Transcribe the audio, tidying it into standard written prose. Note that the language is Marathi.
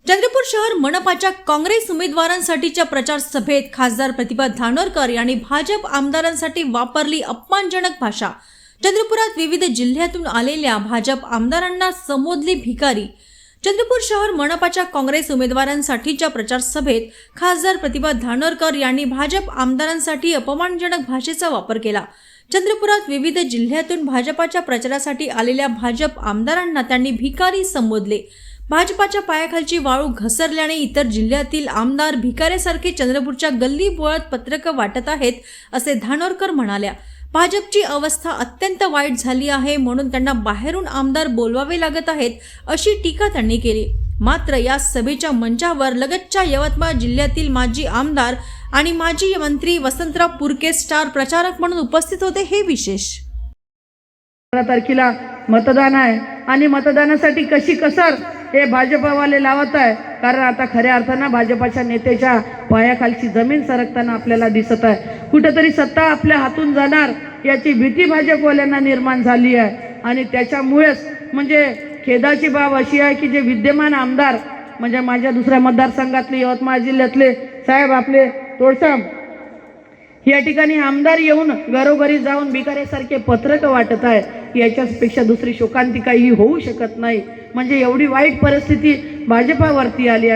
चंद्रपूर शहर मनपाच्या काँग्रेस उमेदवारांसाठीच्या प्रचार सभेत खासदार प्रतिभा धानोरकर यांनी भाजप आमदारांसाठी वापरली अपमानजनक भाषा। चंद्रपुरात विविध जिल्ह्यातून आलेल्या भाजप आमदारांना संबोधले भिकारी। चंद्रपूर शहर मनपाच्या काँग्रेस उमेदवारांसाठीच्या प्रचार सभेत खासदार प्रतिभा धानोरकर यांनी भाजप आमदारांसाठी अपमानजनक भाषेचा वापर केला। चंद्रपुरात विविध जिल्ह्यातून भाजपाच्या प्रचारासाठी आलेल्या भाजप आमदारांना त्यांनी भिकारी संबोधले। भाजपाच्या पायाखालची वाळू घसरल्याने इतर जिल्ह्यातील आमदार भिकाऱ्यासारखे चंद्रपूरच्या गल्ली बोळात पत्रकं वाटत आहेत, असे धानोरकर म्हणाल्या। भाजपची अवस्था अत्यंत वाईट झाली आहे, म्हणून त्यांना बाहेरून आमदार बोलवावे लागत आहेत, अशी टीका त्यांनी केली। मात्र या सभेच्या मंचावर लगतच्या यवतमाळ जिल्ह्यातील माजी आमदार आणि माजी मंत्री वसंतराव पुरके स्टार प्रचारक म्हणून उपस्थित होते। हे विशेष 15 तारखेला मतदान आहे आणि मतदानासाठी कशी कसर हे भाजपवाले लावत आहे, कारण आता खऱ्या अर्थानं भाजपाच्या नेत्याच्या पायाखालची जमीन सरकताना आपल्याला दिसत आहे। कुठेतरी सत्ता आपल्या हातून जाणार याची भीती भाजपवाल्यांना निर्माण झाली आहे आणि त्याच्यामुळेच म्हणजे खेदाची बाब अशी आहे की जे विद्यमान आमदार म्हणजे माझ्या दुसऱ्या मतदारसंघातले यवतमाळ जिल्ह्यातले साहेब आपले तोडसाम या ठिकाणी आमदार येऊन घरोघरी जाऊन भिकाऱ्यासारखे पत्रक वाटत आहे, याच्यापेक्षा दुसरी शोकांतिका ही होऊ शकत नाही। म्हणजे एवढी वाईट परिस्थिती भाजपावरती आली आहे।